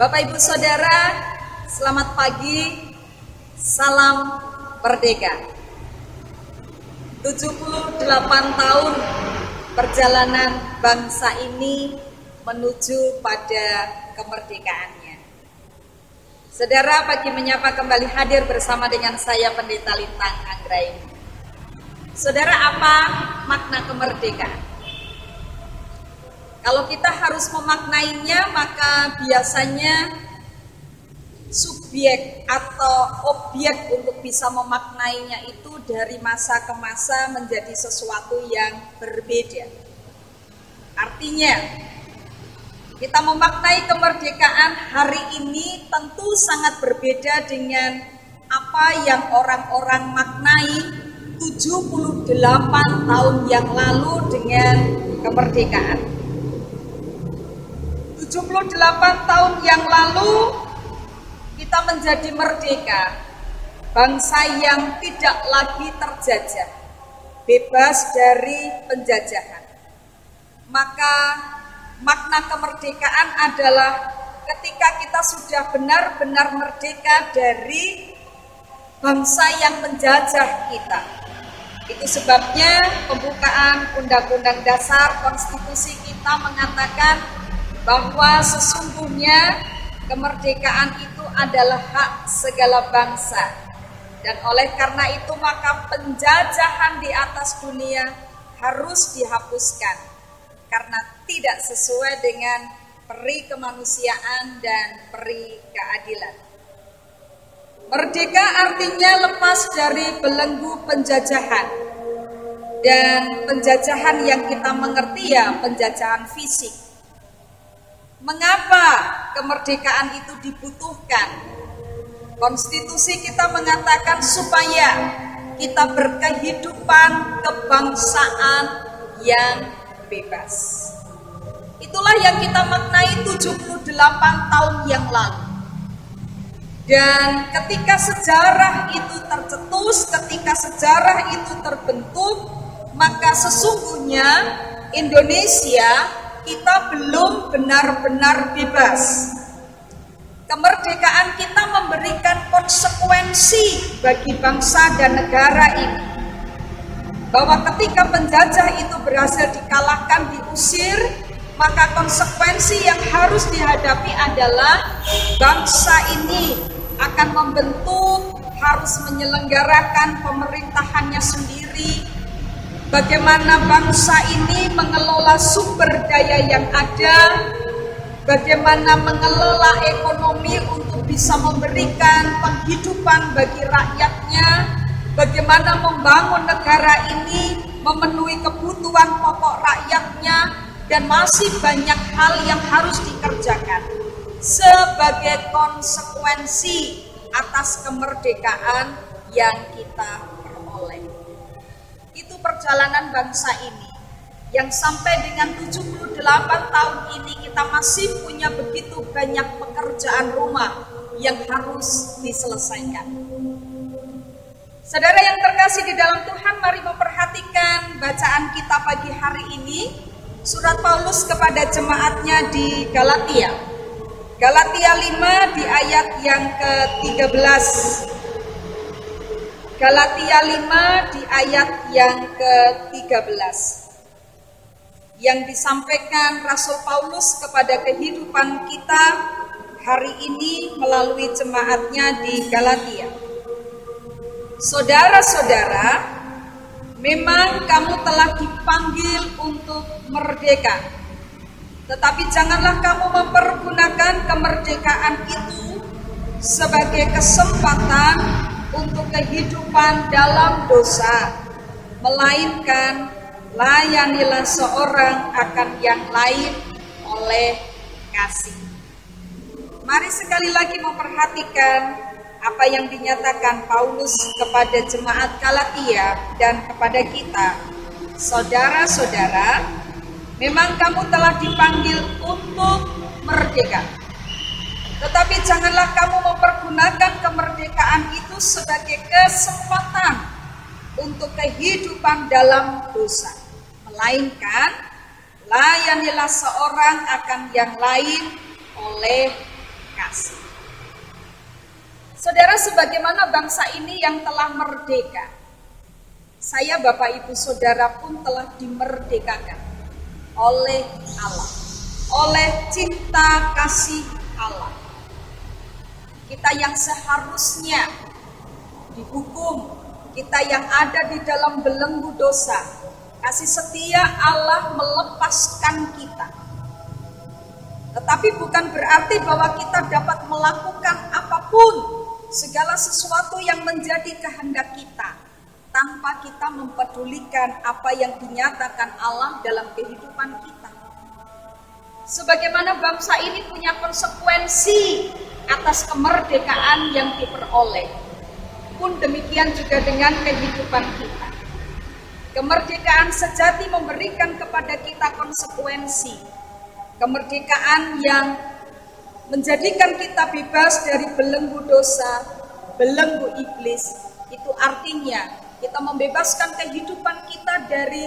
Bapak Ibu Saudara, selamat pagi, salam merdeka. 78 tahun perjalanan bangsa ini menuju pada kemerdekaannya. Saudara, pagi menyapa kembali hadir bersama dengan saya Pendeta Lintang Anggraini. Saudara, apa makna kemerdekaan? Kalau kita harus memaknainya, maka biasanya subjek atau objek untuk bisa memaknainya itu dari masa ke masa menjadi sesuatu yang berbeda. Artinya, kita memaknai kemerdekaan hari ini tentu sangat berbeda dengan apa yang orang-orang maknai 78 tahun yang lalu dengan kemerdekaan. 78 tahun yang lalu kita menjadi merdeka, bangsa yang tidak lagi terjajah, bebas dari penjajahan. Maka makna kemerdekaan adalah ketika kita sudah benar-benar merdeka dari bangsa yang menjajah kita. Itu sebabnya pembukaan Undang-Undang Dasar Konstitusi kita mengatakan bahwa sesungguhnya kemerdekaan itu adalah hak segala bangsa, dan oleh karena itu maka penjajahan di atas dunia harus dihapuskan karena tidak sesuai dengan peri kemanusiaan dan peri keadilan. Merdeka artinya lepas dari belenggu penjajahan, dan penjajahan yang kita mengerti ya penjajahan fisik. Mengapa kemerdekaan itu dibutuhkan? Konstitusi kita mengatakan supaya kita berkehidupan kebangsaan yang bebas. Itulah yang kita maknai 78 tahun yang lalu. Dan ketika sejarah itu tercetus, ketika sejarah itu terbentuk, maka sesungguhnya Indonesia kita belum benar-benar bebas. Kemerdekaan kita memberikan konsekuensi bagi bangsa dan negara ini, bahwa ketika penjajah itu berhasil dikalahkan, diusir, maka konsekuensi yang harus dihadapi adalah bangsa ini akan membentuk, harus menyelenggarakan pemerintahannya sendiri. Bagaimana bangsa ini mengelola sumber daya yang ada, bagaimana mengelola ekonomi untuk bisa memberikan penghidupan bagi rakyatnya, bagaimana membangun negara ini, memenuhi kebutuhan pokok rakyatnya, dan masih banyak hal yang harus dikerjakan sebagai konsekuensi atas kemerdekaan yang kita peroleh. Itu perjalanan bangsa ini yang sampai dengan 78 tahun ini kita masih punya begitu banyak pekerjaan rumah yang harus diselesaikan. Saudara yang terkasih di dalam Tuhan, mari memperhatikan bacaan kita pagi hari ini, surat Paulus kepada jemaatnya di Galatia. Galatia 5 di ayat yang ke-13. Galatia 5 di ayat yang ke-13 yang disampaikan Rasul Paulus kepada kehidupan kita hari ini melalui jemaatnya di Galatia. Saudara-saudara, memang kamu telah dipanggil untuk merdeka, tetapi janganlah kamu mempergunakan kemerdekaan itu sebagai kesempatan untuk kehidupan dalam dosa, melainkan layanilah seorang akan yang lain oleh kasih. Mari sekali lagi memperhatikan apa yang dinyatakan Paulus kepada jemaat Galatia dan kepada kita. Saudara-saudara, memang kamu telah dipanggil untuk merdeka, tetapi janganlah kamu mempergunakan kemerdekaan itu sebagai kesempatan untuk kehidupan dalam dosa, melainkan layanilah seorang akan yang lain oleh kasih. Saudara, sebagaimana bangsa ini yang telah merdeka, saya, Bapak, Ibu, Saudara pun telah dimerdekakan oleh Allah, oleh cinta kasih Allah. Kita yang seharusnya dihukum, kita yang ada di dalam belenggu dosa, kasih setia Allah melepaskan kita. Tetapi bukan berarti bahwa kita dapat melakukan apapun, segala sesuatu yang menjadi kehendak kita, tanpa kita mempedulikan apa yang dinyatakan Allah dalam kehidupan kita. Sebagaimana bangsa ini punya konsekuensi atas kemerdekaan yang diperoleh, pun demikian juga dengan kehidupan kita. Kemerdekaan sejati memberikan kepada kita konsekuensi. Kemerdekaan yang menjadikan kita bebas dari belenggu dosa, belenggu iblis. Itu artinya kita membebaskan kehidupan kita dari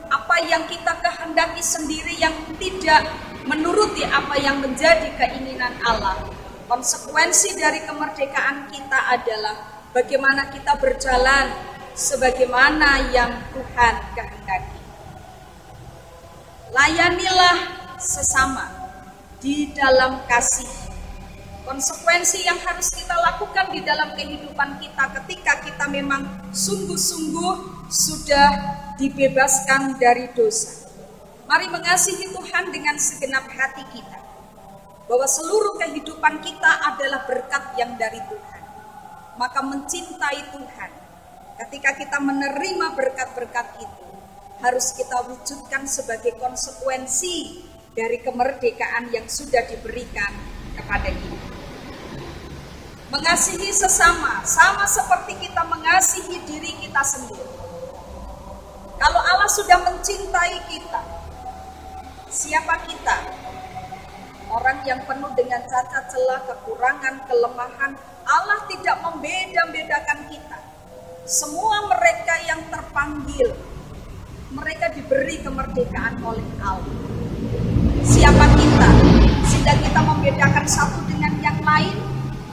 apa yang kita kehendaki sendiri yang tidak menuruti apa yang menjadi keinginan Allah. Konsekuensi dari kemerdekaan kita adalah bagaimana kita berjalan sebagaimana yang Tuhan kehendaki. Layanilah sesama di dalam kasih. Konsekuensi yang harus kita lakukan di dalam kehidupan kita ketika kita memang sungguh-sungguh sudah dibebaskan dari dosa. Mari mengasihi Tuhan dengan segenap hati kita, bahwa seluruh kehidupan kita adalah berkat yang dari Tuhan. Maka mencintai Tuhan, ketika kita menerima berkat-berkat itu, harus kita wujudkan sebagai konsekuensi dari kemerdekaan yang sudah diberikan kepada kita. Mengasihi sesama, sama seperti kita mengasihi diri kita sendiri. Kalau Allah sudah mencintai kita, siapa kita? Orang yang penuh dengan cacat celah, kekurangan, kelemahan. Allah tidak membeda-bedakan kita. Semua mereka yang terpanggil, mereka diberi kemerdekaan oleh Allah. Siapa kita? Sehingga kita membedakan satu dengan yang lain,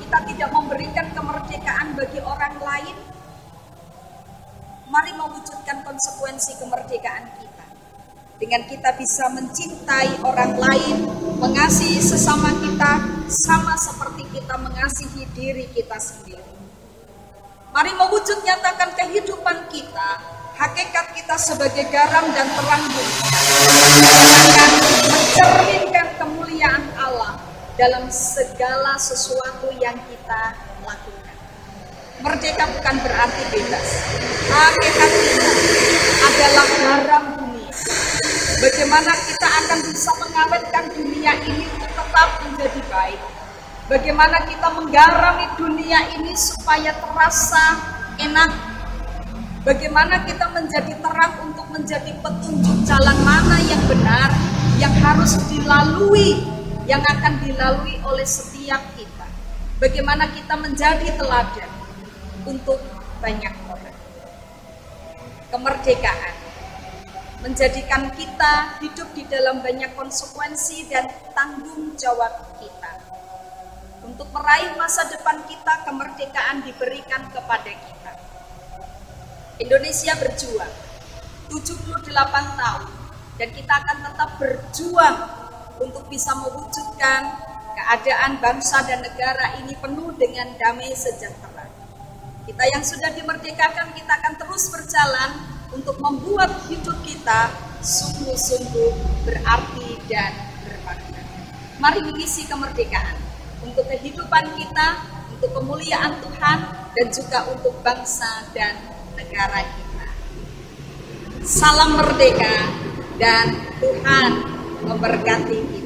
kita tidak memberikan kemerdekaan bagi orang lain. Mari mewujudkan konsekuensi kemerdekaan kita, dengan kita bisa mencintai orang lain, mengasihi sesama kita, sama seperti kita mengasihi diri kita sendiri. Mari mewujud nyatakan kehidupan kita, hakikat kita sebagai garam dan terang dunia, akan mencerminkan kemuliaan Allah dalam segala sesuatu yang kita lakukan. Merdeka bukan berarti bebas. Hakikat kita adalah garam dunia. Bagaimana kita akan bisa mengawetkan dunia ini untuk tetap menjadi baik. Bagaimana kita menggarami dunia ini supaya terasa enak. Bagaimana kita menjadi terang untuk menjadi petunjuk jalan mana yang benar, yang harus dilalui, yang akan dilalui oleh setiap kita. Bagaimana kita menjadi teladan untuk banyak orang. Kemerdekaan menjadikan kita hidup di dalam banyak konsekuensi dan tanggung jawab kita. Untuk meraih masa depan kita, kemerdekaan diberikan kepada kita. Indonesia berjuang 78 tahun dan kita akan tetap berjuang untuk bisa mewujudkan keadaan bangsa dan negara ini penuh dengan damai sejahtera. Kita yang sudah dimerdekakan, kita akan terus berjalan untuk membuat hidup kita sungguh-sungguh berarti dan bermakna. Mari mengisi kemerdekaan untuk kehidupan kita, untuk kemuliaan Tuhan, dan juga untuk bangsa dan negara kita. Salam merdeka dan Tuhan memberkati kita.